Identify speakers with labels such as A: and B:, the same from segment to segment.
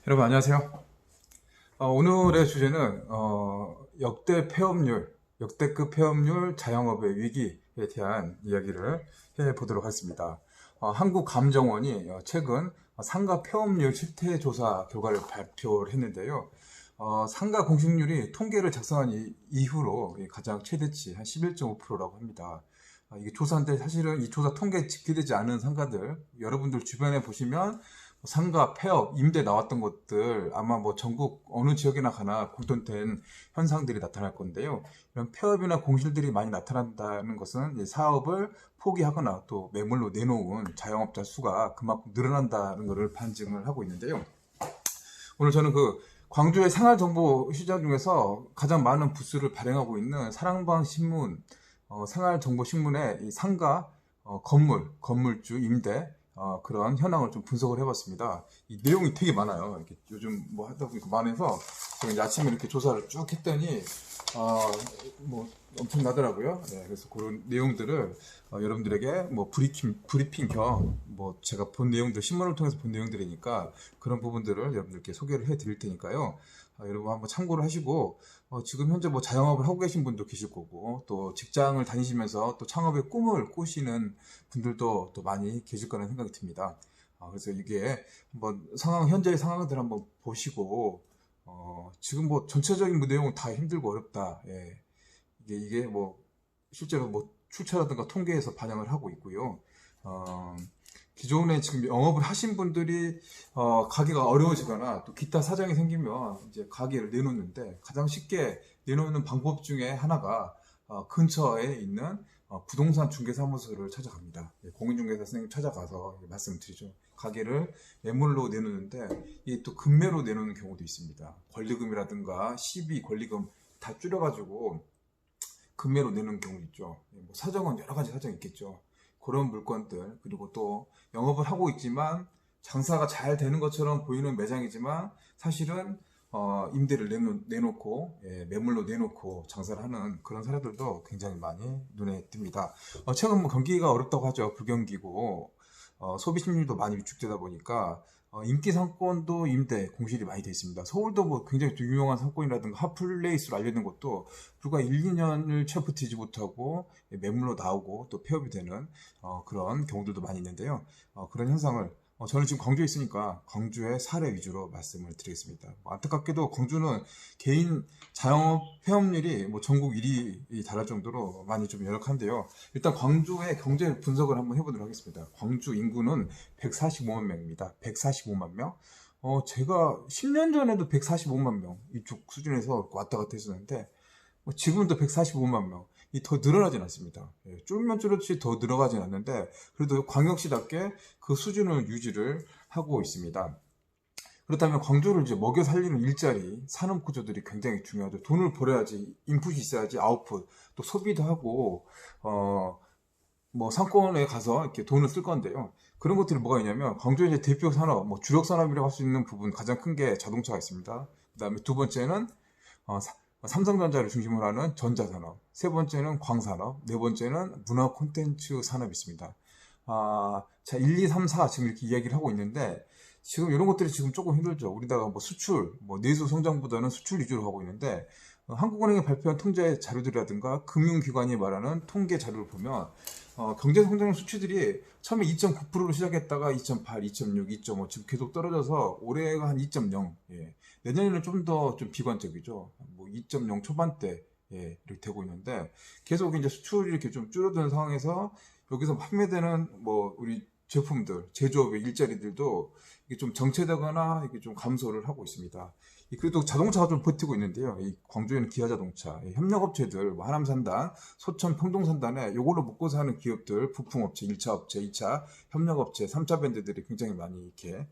A: 여러분 안녕하세요. 오늘의 주제는 역대 폐업률, 역대급 폐업률 자영업의 위기에 대한 이야기를 해보도록 하겠습니다. 한국감정원이 최근 상가 폐업률 실태 조사 결과를 발표를 했는데요. 상가 공식률이 통계를 작성한 이후로 가장 최대치 한 11.5%라고 합니다. 이게 조사인데 사실은 이 조사 통계에 집계되지 않은 상가들 여러분들 주변에 보시면 상가, 폐업, 임대 나왔던 것들 아마 뭐 전국 어느 지역이나 가나 공통된 현상들이 나타날 건데요. 이런 폐업이나 공실들이 많이 나타난다는 것은 이 사업을 포기하거나 또 매물로 내놓은 자영업자 수가 그만큼 늘어난다는 것을 반증을 하고 있는데요. 오늘 저는 광주의 생활정보 시장 중에서 가장 많은 부수를 발행하고 있는 사랑방 신문, 생활정보신문의 이 상가, 건물주, 임대, 그런 현황을 좀 분석을 해봤습니다. 이 내용이 되게 많아요. 이렇게 요즘 뭐 하다 보니까 많아서 제가 이제 아침에 이렇게 조사를 쭉 했더니 뭐 엄청나더라고요. 네, 그래서 그런 내용들을 여러분들에게 뭐 브리핑 겸 뭐 제가 본 내용들 신문을 통해서 본 내용들이니까 그런 부분들을 여러분들께 소개를 해드릴 테니까요. 여러분 한번 참고를 하시고 지금 현재 뭐 자영업을 하고 계신 분도 계실 거고 또 직장을 다니시면서 또 창업의 꿈을 꾸시는 분들도 또 많이 계실 거라는 생각이 듭니다. 그래서 이게 한번 현재의 상황들 한번 보시고 지금 뭐 전체적인 내용은 다 힘들고 어렵다. 예. 이게 뭐 실제로 뭐 출처라든가 통계에서 반영을 하고 있고요. 기존에 지금 영업을 하신 분들이 가게가 어려워지거나 또 기타 사정이 생기면 이제 가게를 내놓는데 가장 쉽게 내놓는 방법 중에 하나가 근처에 있는 부동산 중개사무소를 찾아갑니다. 예, 공인중개사 선생님 찾아가서 말씀드리죠. 가게를 매물로 내놓는데 이게 또 금매로 내놓는 경우도 있습니다. 권리금이라든가 시비, 권리금 다 줄여가지고 금매로 내는 경우 있죠. 뭐 사정은 여러 가지 사정이 있겠죠. 그런 물건들 그리고 또 영업을 하고 있지만 장사가 잘 되는 것처럼 보이는 매장이지만 사실은 임대를 내놓고 매물로 내놓고 장사를 하는 그런 사례들도 굉장히 많이 눈에 띕니다. 최근 뭐 경기가 어렵다고 하죠. 불경기고 소비 심리도 많이 위축되다 보니까 인기 상권도 임대 공실이 많이 돼 있습니다. 서울도 뭐 굉장히 또 유명한 상권이라든가 핫플레이스로 알려진 것도 불과 1, 2년을 채 버티지 못하고 매물로 나오고 또 폐업이 되는 그런 경우들도 많이 있는데요. 그런 현상을 저는 지금 광주에 있으니까 광주의 사례 위주로 말씀을 드리겠습니다. 안타깝게도 광주는 개인 자영업 폐업률이 뭐 전국 1위 달할 정도로 많이 좀 열악한데요. 일단 광주의 경제 분석을 한번 해보도록 하겠습니다. 광주 인구는 145만 명입니다. 145만 명. 제가 10년 전에도 145만 명 이쪽 수준에서 왔다 갔다 했었는데 지금도 145만 명. 이 더 늘어나진 않습니다. 줄면 줄었지 더 늘어가진 않는데 그래도 광역시답게 그 수준을 유지를 하고 있습니다. 그렇다면 광주를 이제 먹여 살리는 일자리, 산업 구조들이 굉장히 중요하죠. 돈을 벌어야지 인풋이 있어야지 아웃풋, 또 소비도 하고 뭐 상권에 가서 이렇게 돈을 쓸 건데요. 그런 것들이 뭐가 있냐면 광주의 이제 대표 산업, 뭐 주력 산업이라고 할 수 있는 부분 가장 큰 게 자동차가 있습니다. 그다음에 두 번째는 삼성전자를 중심으로 하는 전자산업, 세 번째는 광산업, 네 번째는 문화 콘텐츠 산업이 있습니다. 자, 1, 2, 3, 4 지금 이렇게 이야기를 하고 있는데 지금 이런 것들이 지금 조금 힘들죠. 우리나라가 뭐 수출, 뭐 내수 성장보다는 수출 위주로 하고 있는데 한국은행이 발표한 통계 자료들이라든가 금융기관이 말하는 통계 자료를 보면 경제 성장 수치들이 처음에 2.9%로 시작했다가 2.8, 2.6, 2.5 지금 계속 떨어져서 올해가 한 2.0. 예. 내년에는 좀 더 좀 비관적이죠. 뭐 2.0 초반대 이렇게 되고 있는데 계속 이제 수출이 이렇게 좀 줄어드는 상황에서 여기서 판매되는 뭐 우리 제품들, 제조업의 일자리들도 이게 좀 정체되거나 이게 좀 감소를 하고 있습니다. 그래도 자동차가 좀 버티고 있는데요. 이 광주에는 기아자동차, 협력업체들, 뭐 하남산단, 소천, 평동산단에 이걸로 먹고 사는 기업들, 부품업체, 1차 업체, 2차 협력업체, 3차 밴드들이 굉장히 많이 이렇게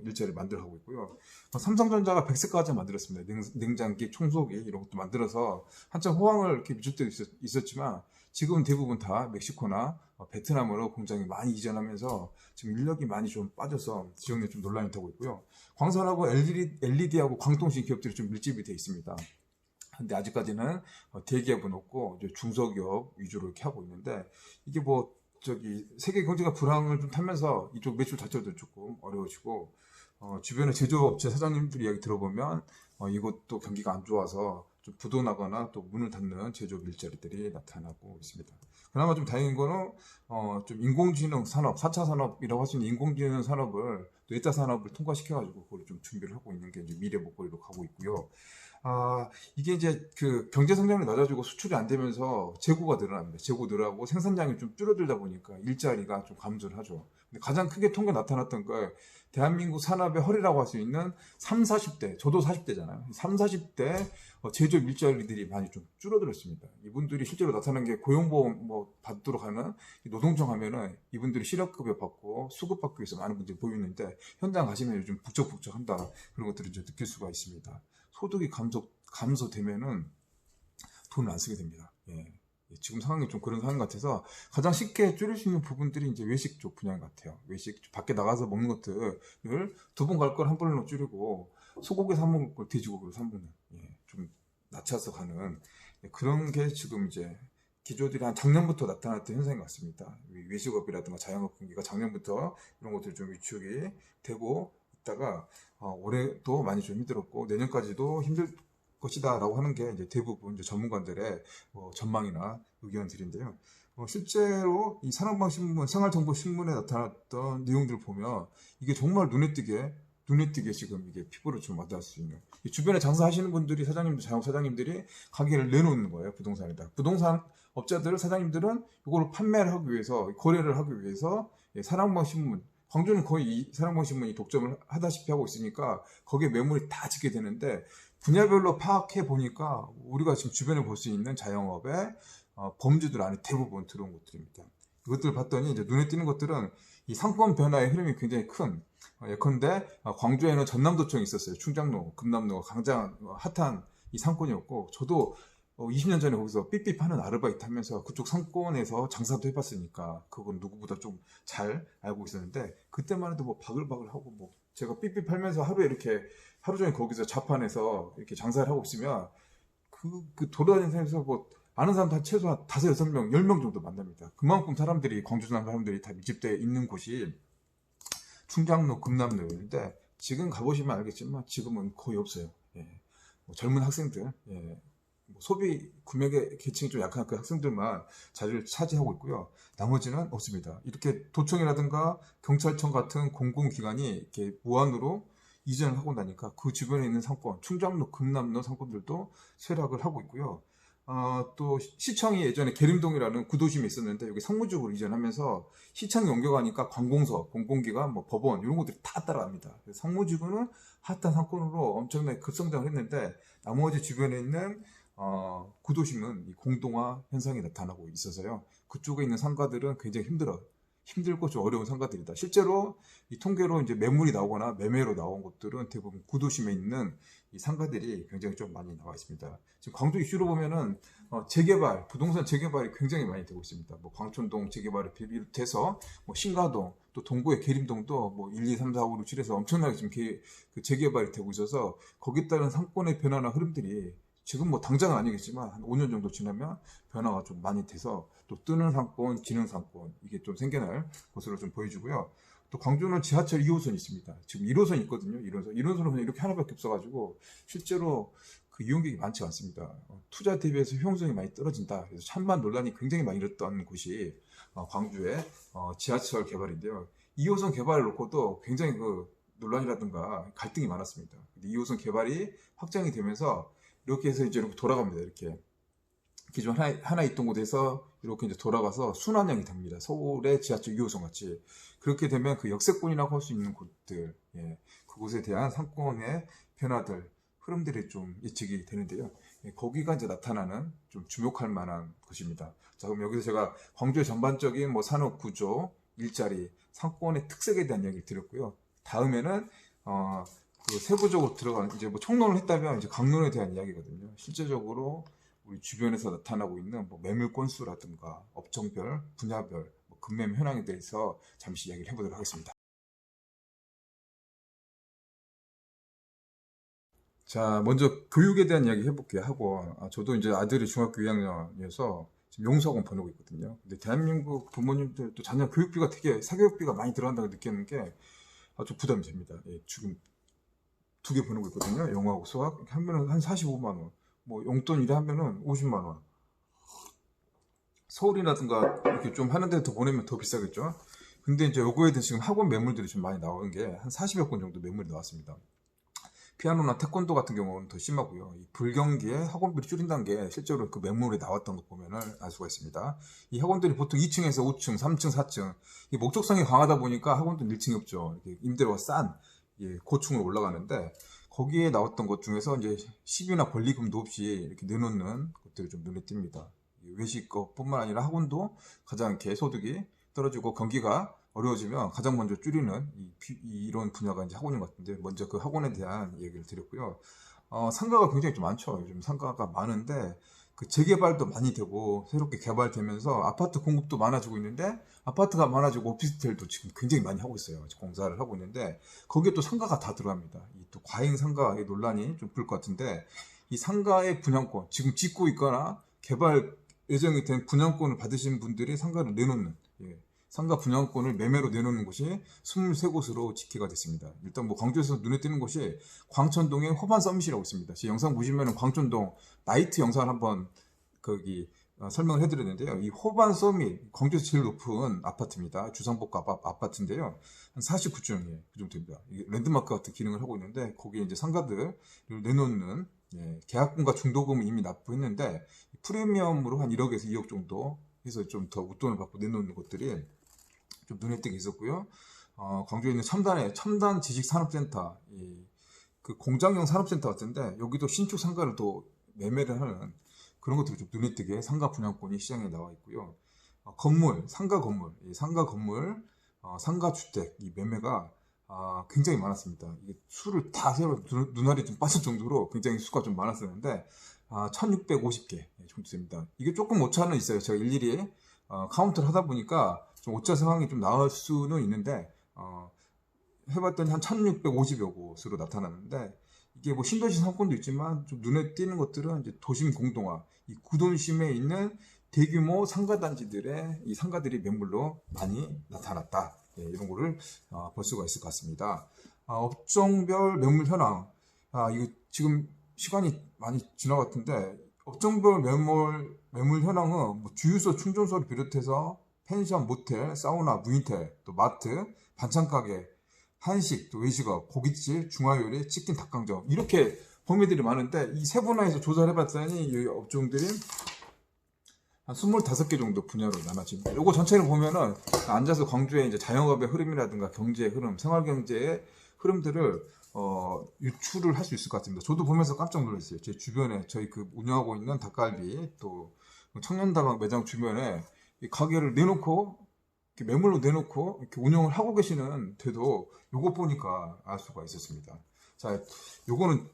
A: 일자리를 만들어가고 있고요. 삼성전자가 100세까지 만들었습니다. 냉장기, 청소기 이런 것도 만들어서 한참 호황을 이렇게 미칠 때도 있었지만 지금은 대부분 다 멕시코나 베트남으로 공장이 많이 이전하면서 지금 인력이 많이 좀 빠져서 지역내 좀 논란이 되고 있고요. 광산하고 LED하고 광통신 기업들이 좀 밀집이 되어 있습니다. 근데 아직까지는 대기업은 없고 중소기업 위주로 이렇게 하고 있는데 이게 뭐 세계 경제가 불황을 좀 타면서 이쪽 매출 자체도 조금 어려워지고 주변의 제조업체 사장님들 이야기 들어보면 이것도 경기가 안 좋아서 좀 부도나거나 또 문을 닫는 제조업 일자리들이 나타나고 있습니다. 그나마 좀 다행인 거는 좀 인공지능 산업, 4차 산업이라고 할 수 있는 인공지능 산업을 뇌타 산업을 통과시켜가지고 그걸 좀 준비를 하고 있는 게 이제 미래 목걸이로 가고 있고요. 이게 이제 그 경제 성장이 낮아지고 수출이 안 되면서 재고가 늘어납니다. 재고 늘어나고 생산량이 좀 줄어들다 보니까 일자리가 좀 감소를 하죠. 근데 가장 크게 통계 나타났던 거 대한민국 산업의 허리라고 할 수 있는 3, 40대, 저도 40대잖아요. 3, 40대 제조업 일자리들이 많이 좀 줄어들었습니다. 이분들이 실제로 나타난 게 고용보험 받도록 하는 노동청 하면은 이분들이 실업급여 받고 수급 받기 위해서 많은 분들이 보이는데 현장 가시면 요즘 북적북적한다 그런 것들을 이제 느낄 수가 있습니다. 소득이 감소되면은 돈을 안 쓰게 됩니다. 예. 지금 상황이 좀 그런 상황 같아서 가장 쉽게 줄일 수 있는 부분들이 이제 외식 쪽 분야 같아요. 외식 밖에 나가서 먹는 것들을 두 번 갈 걸 한 번으로 줄이고 소고기 사 먹을 걸 돼지고기로 사 먹는 좀 낮춰서 가는 그런 게 지금 이제 기조들이 한 작년부터 나타났던 현상인 것 같습니다. 외식업이라든가 자영업 경기가 작년부터 이런 것들이 좀 위축이 되고 있다가 올해도 많이 좀 힘들었고 내년까지도 힘들 것이다 라고 하는 게 이제 대부분 이제 전문가들의 전망이나 의견들인데요. 실제로 이 산업방신문, 생활정보신문에 나타났던 내용들을 보면 이게 정말 눈에 띄게 지금 이게 피부로 좀 와닿을 수 있는 주변에 장사하시는 분들이 사장님들, 자영업 사장님들이 가게를 내놓는 거예요. 부동산에다. 부동산 업자들, 사장님들은 이걸 판매를 하기 위해서, 거래를 하기 위해서 산업방신문, 광주는 거의 이 산업방신문이 독점을 하다시피 하고 있으니까 거기에 매물이 다 짓게 되는데 분야별로 파악해 보니까 우리가 지금 주변에 볼 수 있는 자영업의 범주들 안에 대부분 들어온 것들입니다. 이것들 봤더니 이제 눈에 띄는 것들은 이 상권 변화의 흐름이 굉장히 큰 예컨대 광주에는 전남도청이 있었어요. 충장로, 금남로가 가장 핫한 이 상권이었고 저도 20년 전에 거기서 삐삐 파는 아르바이트 하면서 그쪽 상권에서 장사도 해봤으니까 그건 누구보다 좀 잘 알고 있었는데 그때만 해도 뭐 바글바글 하고 뭐 제가 삐삐 팔면서 하루 종일 거기서 자판해서 이렇게 장사를 하고 있으면 그 돌아다니면서 뭐 아는 사람 다 최소한 5, 6명, 10명 정도 만납니다. 그만큼 사람들이 광주 사람들이 다 밀집되어 있는 곳이 충장로, 금남로인데 지금 가보시면 알겠지만 지금은 거의 없어요. 젊은 학생들, 소비 구매 계층이 좀 약한 그 학생들만 자리를 차지하고 있고요. 나머지는 없습니다. 이렇게 도청이라든가 경찰청 같은 공공기관이 이렇게 무한으로 이전을 하고 나니까 그 주변에 있는 상권, 충장로, 금남로 상권들도 쇠락을 하고 있고요. 또 시청이 예전에 계림동이라는 구도심이 있었는데 여기 상무지구로 이전하면서 시청이 옮겨가니까 관공서, 공공기관, 법원 이런 것들이 다 따라갑니다. 상무지구는 핫한 상권으로 엄청나게 급성장을 했는데 나머지 주변에 있는 구도심은 이 공동화 현상이 나타나고 있어서요. 그쪽에 있는 상가들은 굉장히 힘들고 좀 어려운 상가들이다. 실제로 이 통계로 이제 매물이 나오거나 매매로 나온 것들은 대부분 구도심에 있는 이 상가들이 굉장히 좀 많이 나와 있습니다. 지금 광주 이슈로 보면은 재개발, 부동산 재개발이 굉장히 많이 되고 있습니다. 광천동 재개발을 비롯해서 신가동, 또 동구의 계림동도 1, 2, 3, 4, 5, 6, 7에서 엄청나게 지금 그 재개발이 되고 있어서 거기에 따른 상권의 변화나 흐름들이 지금 당장은 아니겠지만 한 5년 정도 지나면 변화가 좀 많이 돼서 또 뜨는 상권, 지는 상권 이게 좀 생겨날 것으로 좀 보여지고요. 또 광주는 지하철 2호선이 있습니다. 지금 1호선이 있거든요. 1호선은 그냥 이렇게 하나밖에 없어가지고 실제로 그 이용객이 많지 않습니다. 투자 대비해서 효용성이 많이 떨어진다. 그래서 찬반 논란이 굉장히 많이 일었던 곳이 광주의 지하철 개발인데요. 2호선 개발을 놓고도 굉장히 그 논란이라든가 갈등이 많았습니다. 2호선 개발이 확장이 되면서 이렇게 해서 이제 이렇게 돌아갑니다. 이렇게 기존 하나 있던 곳에서 이렇게 이제 돌아가서 순환형이 됩니다. 서울의 지하철 2호선 같이 그렇게 되면 그 역세권이라고 할 수 있는 곳들, 그곳에 대한 상권의 변화들, 흐름들이 좀 예측이 되는데요. 거기가 이제 나타나는 좀 주목할 만한 것입니다. 자, 그럼 여기서 제가 광주의 전반적인 산업 구조, 일자리, 상권의 특색에 대한 이야기를 드렸고요. 다음에는 그 세부적으로 들어가는 이제 총론을 했다면 이제 강론에 대한 이야기거든요. 실제적으로 우리 주변에서 나타나고 있는 매물 건수라든가 업종별, 분야별, 급매매 현황에 대해서 잠시 이야기를 해보도록 하겠습니다. 자, 먼저 교육에 대한 이야기 해볼게요. 저도 이제 아들이 중학교 2학년이어서 지금 용서학원 보내고 있거든요. 근데 대한민국 부모님들 또 자녀 교육비가 되게 사교육비가 많이 들어간다고 느끼는 게 좀 부담이 됩니다. 예, 지금 두 개 보는 거 있거든요. 영어하고 수학. 하면은 한 45만 원. 뭐 용돈 일에 하면은 50만 원. 서울이라든가 이렇게 좀 하는 데 더 보내면 더 비싸겠죠. 근데 이제 요거에 대해 지금 학원 매물들이 좀 많이 나오는 게 한 40여 건 정도 매물이 나왔습니다. 피아노나 태권도 같은 경우는 더 심하고요. 이 불경기에 학원비를 줄인다는 게 실제로 그 매물에 나왔던 거 보면은 알 수가 있습니다. 이 학원들이 보통 2층에서 5층, 3층, 4층 이 목적성이 강하다 보니까 학원들은 1층이 없죠. 이렇게 임대료가 싼 고층으로 올라가는데 거기에 나왔던 것 중에서 이제 시비나 권리금도 없이 이렇게 내놓는 것들이 좀 눈에 띕니다. 외식업뿐만 아니라 학원도 가장 이렇게 소득이 떨어지고 경기가 어려워지면 가장 먼저 줄이는 이런 분야가 이제 학원인 것 같은데 먼저 그 학원에 대한 얘기를 드렸고요. 상가가 굉장히 좀 많죠. 요즘 상가가 많은데 그 재개발도 많이 되고 새롭게 개발되면서 아파트 공급도 많아지고 있는데 아파트가 많아지고 오피스텔도 지금 굉장히 많이 하고 있어요. 공사를 하고 있는데 거기에 또 상가가 다 들어갑니다. 이 또 과잉 상가의 논란이 좀 불 것 같은데 이 상가의 분양권 지금 짓고 있거나 개발 예정이 된 분양권을 받으신 분들이 상가를 내놓는 상가 분양권을 매매로 내놓는 곳이 23곳으로 집계가 됐습니다. 일단 뭐 광주에서 눈에 띄는 곳이 광천동의 호반 서밋이라고 있습니다. 제 영상 보시면 광천동 나이트 영상을 한번 거기 설명을 해드렸는데요. 이 호반 서밋 광주에서 제일 높은 아파트입니다. 주상복합 아파트인데요. 한 49층 그 정도입니다. 랜드마크 같은 기능을 하고 있는데 거기에 이제 상가들을 내놓는 계약금과 중도금을 이미 납부했는데 프리미엄으로 한 1억에서 2억 정도 해서 좀 더 웃돈을 받고 내놓는 것들이 좀 눈에 띄게 있었고요. 광주에 있는 첨단 지식산업센터, 그 공장형 산업센터 같은데 여기도 신축 상가를 또 매매를 하는 그런 것들이 좀 눈에 띄게 상가 분양권이 시장에 나와 있고요. 상가 건물, 상가 주택 이 매매가 굉장히 많았습니다. 이게 수를 다 세워 눈알이 좀 빠질 정도로 굉장히 수가 좀 많았었는데 1650개 정도 됩니다. 이게 조금 오차는 있어요. 제가 일일이 카운트를 하다 보니까 좀 오차 상황이 좀 나올 수는 있는데 해봤더니 한 1650여 곳으로 나타났는데 이게 뭐 신도시 상권도 있지만 좀 눈에 띄는 것들은 이제 도심 공동화, 이 구도심에 있는 대규모 상가단지들의 이 상가들이 매물로 많이 나타났다. 이런 거를 볼 수가 있을 것 같습니다. 업종별 매물 현황. 이거 지금 시간이 많이 지나갔던데 업종별 매물 현황은 뭐 주유소, 충전소를 비롯해서 펜션, 모텔, 사우나, 무인텔, 또 마트, 반찬가게, 한식, 또 외식업, 고깃집, 중화요리, 치킨, 닭강정 이렇게 범위들이 많은데 이 세 분야에서 조사를 해봤더니 이 업종들이 한 25개 정도 분야로 나눠집니다. 이거 전체를 보면은 앉아서 광주의 이제 자영업의 흐름이라든가 경제의 흐름, 생활경제의 흐름들을 유출을 할 수 있을 것 같습니다. 저도 보면서 깜짝 놀랐어요. 제 주변에 저희 그 운영하고 있는 닭갈비 또 청년다방 매장 주변에 이 가게를 내놓고 이렇게 매물로 내놓고 이렇게 운영을 하고 계시는 데도 요거 보니까 알 수가 있었습니다. 자, 요거는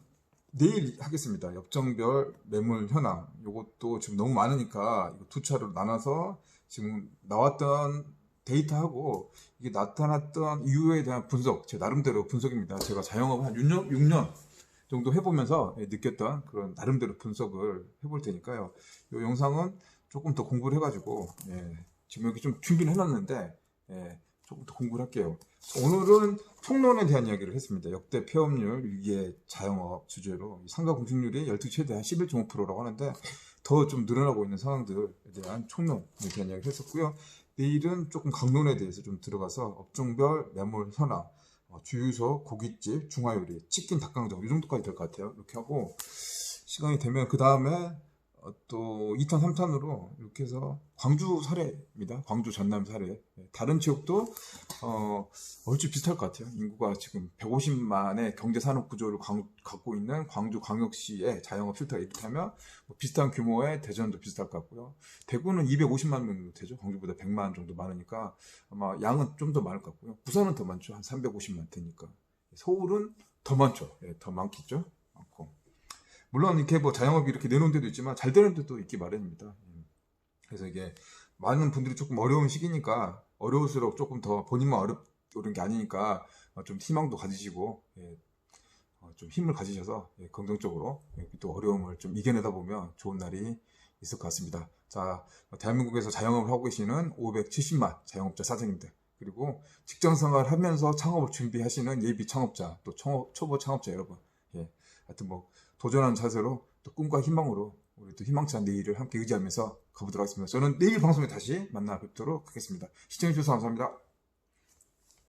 A: 내일 하겠습니다. 업종별 매물 현황. 요것도 지금 너무 많으니까 이거 두 차로 나눠서 지금 나왔던 데이터하고 이게 나타났던 이유에 대한 분석, 제 나름대로 분석입니다. 제가 자영업을 한 6년 정도 해보면서 느꼈던 그런 나름대로 분석을 해볼 테니까요. 이 영상은 조금 더 공부를 해가지고 지금 여기 좀 준비를 해놨는데 조금 더 공부를 할게요. 오늘은 총론에 대한 이야기를 했습니다. 역대 폐업률 위기의 자영업 주제로 상가 공실률이 12 최대 한 11.5%라고 하는데 더 좀 늘어나고 있는 상황들에 대한 총론에 대한 이야기를 했었고요. 내일은 조금 강론에 대해서 좀 들어가서 업종별 매물 현황, 주유소, 고깃집, 중화요리, 치킨, 닭강정 이 정도까지 될 것 같아요. 이렇게 하고 시간이 되면 그 다음에 또 2탄, 3탄으로 이렇게 해서 광주 사례입니다. 광주 전남 사례. 다른 지역도 얼추 비슷할 것 같아요. 인구가 지금 150만의 경제산업 구조를 갖고 있는 광주 광역시의 자영업 실태가 이렇게 하면 뭐 비슷한 규모의 대전도 비슷할 것 같고요. 대구는 250만 명 정도 되죠. 광주보다 100만 정도 많으니까 아마 양은 좀 더 많을 것 같고요. 부산은 더 많죠. 한 350만 되니까. 서울은 더 많죠. 더 많겠죠. 많고. 물론 이렇게 뭐 자영업이 이렇게 내놓은 데도 있지만 잘 되는 데도 있기 마련입니다. 그래서 이게 많은 분들이 조금 어려운 시기니까 어려울수록 조금 더 본인만 어려운 게 아니니까 좀 희망도 가지시고 좀 힘을 가지셔서 긍정적으로 또 어려움을 좀 이겨내다 보면 좋은 날이 있을 것 같습니다. 자, 대한민국에서 자영업을 하고 계시는 570만 자영업자 사장님들 그리고 직장 생활 하면서 창업을 준비하시는 예비 창업자, 또 초보 창업자 여러분, 예, 하여튼 뭐 도전하는 자세로 또 꿈과 희망으로 우리 또 희망찬 내일을 함께 의지하면서 가보도록 하겠습니다. 저는 내일 방송에 다시 만나 뵙도록 하겠습니다. 시청해주셔서 감사합니다.